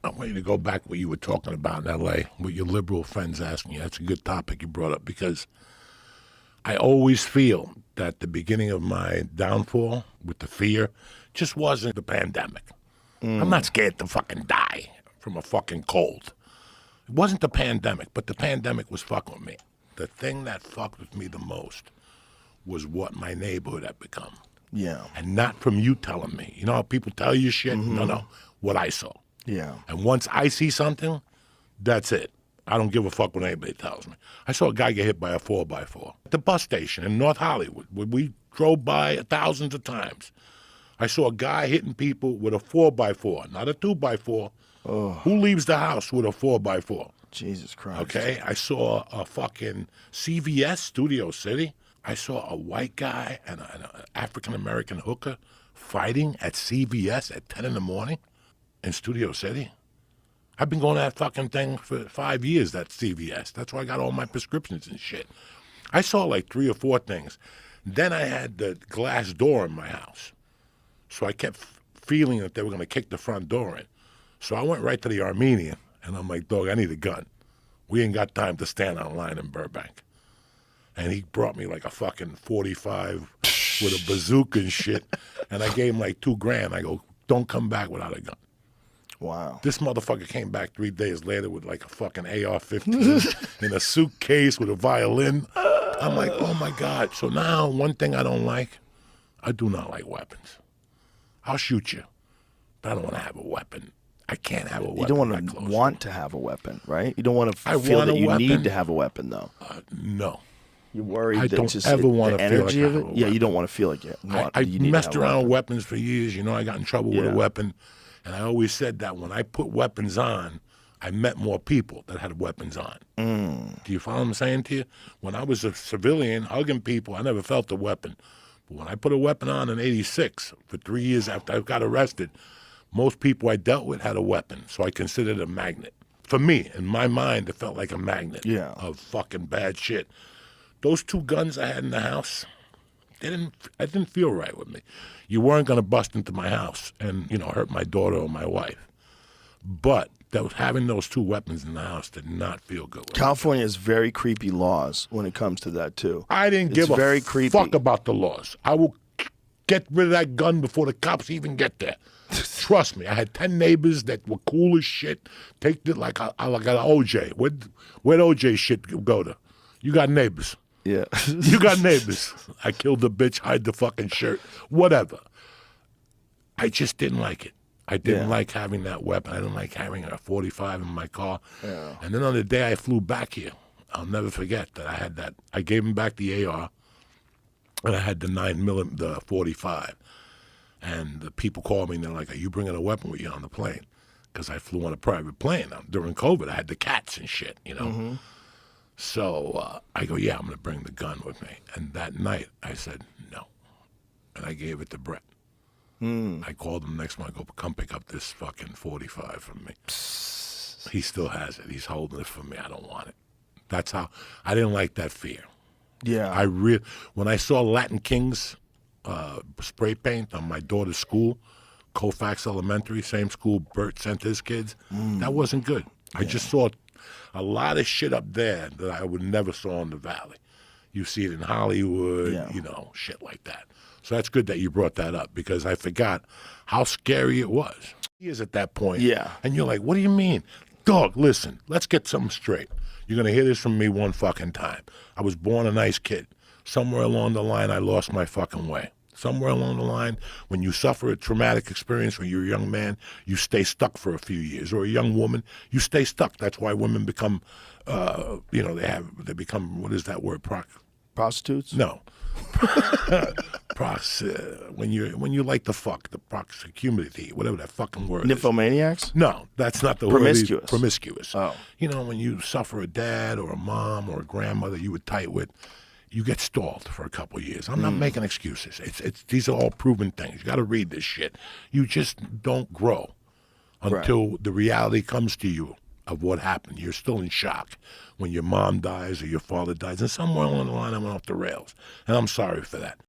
I want you to go back to what you were talking about in L.A., what your liberal friends asking you. That's a good topic you brought up because I always feel that the beginning of my downfall with the fear just wasn't the pandemic. I'm not scared to fucking die from a fucking cold. It wasn't the pandemic, but the pandemic was fucking with me. The thing that fucked with me the most was what my neighborhood had become. Yeah. And not from you telling me. You know how people tell you shit? No. What I saw. Yeah. And once I see something, that's it. I don't give a fuck what anybody tells me. I saw a guy get hit by a 4x4 at the bus station in North Hollywood, where we drove by thousands of times. I saw a guy hitting people with a 4x4, not a 2x4. Who leaves the house with a 4x4? Jesus Christ. Okay? I saw a fucking CVS, Studio City. I saw a white guy and an African-American hooker fighting at CVS at 10 in the morning in Studio City. I've been going to that fucking thing for 5 years, that CVS. That's where I got all my prescriptions and shit. I saw like 3 or 4 things. Then I had the glass door in my house. So I kept feeling that they were going to kick the front door in. So I went right to the Armenian, and I'm like, dog, I need a gun. We ain't got time to stand on line in Burbank. And he brought me like a fucking 45 with a bazooka and shit. And I gave him like $2,000. I go, don't come back without a gun. Wow. This motherfucker came back 3 days later with like a fucking AR-15 in a suitcase with a violin. I'm like, oh my God. So now one thing I don't like, I do not like weapons. I'll shoot you, but I don't want to have a weapon. I can't have a weapon. You don't want to have a weapon, right? You don't want to feel that you need to have a weapon, though. No. You're worried I that don't just ever want the to feel energy like of it. Yeah, you don't want to feel like it. I messed around with weapons for years. You know, I got in trouble with a weapon, and I always said that when I put weapons on, I met more people that had weapons on. Do you follow what I'm saying to you? When I was a civilian hugging people, I never felt a weapon. But when I put a weapon on in '86, for 3 years after I got arrested, most people I dealt with had a weapon, so I considered it a magnet. For me, in my mind, it felt like a magnet of fucking bad shit. Those 2 guns I had in the house, it didn't feel right with me. You weren't going to bust into my house and, hurt my daughter or my wife. But having those 2 weapons in the house did not feel good with California has very creepy laws when it comes to that, too. I didn't give a fuck about the laws. I will get rid of that gun before the cops even get there. Trust me, I had 10 neighbors that were cool as shit. Take it like an OJ. Where'd OJ shit go to? You got neighbors. Yeah. You got neighbors. I killed the bitch, hide the fucking shirt, whatever. I just didn't like it. I didn't like having that weapon. I didn't like having a 45 in my car. Yeah. And then on the day I flew back here, I'll never forget that I had that. I gave him back the AR, and I had the 9mm, the 45. And the people called me, and they're like, are you bringing a weapon with you on the plane? Because I flew on a private plane. During COVID, I had the cats and shit, So I go, yeah, I'm going to bring the gun with me. And that night, I said, no. And I gave it to Brett. I called him next month. I go, come pick up this fucking 45 from me. He still has it. He's holding it for me. I don't want it. That's how, I didn't like that fear. Yeah. When I saw Latin Kings spray paint on my daughter's school, Colfax Elementary, same school Bert sent his kids, that wasn't good. I just saw a lot of shit up there that I would never saw in the Valley. You see it in Hollywood, shit like that. So that's good that you brought that up because I forgot how scary it was. He is at that point. Yeah. And you're like, what do you mean? Dog, listen, let's get something straight. You're going to hear this from me one fucking time. I was born a nice kid. Somewhere along the line, I lost my fucking way. Somewhere along the line, when you suffer a traumatic experience when you're a young man, you stay stuck for a few years. Or a young woman, you stay stuck. That's why women become, they become, what is that word? Prostitutes? No. When you like to fuck, the proximity, whatever that fucking word is. Nymphomaniacs? No, that's not the Promiscuous. word. Promiscuous. Oh. When you suffer a dad or a mom or a grandmother you were tight with, you get stalled for a couple of years. I'm not making excuses. These are all proven things. You got to read this shit. You just don't grow until the reality comes to you of what happened. You're still in shock when your mom dies or your father dies. And somewhere along the line, I went off the rails. And I'm sorry for that.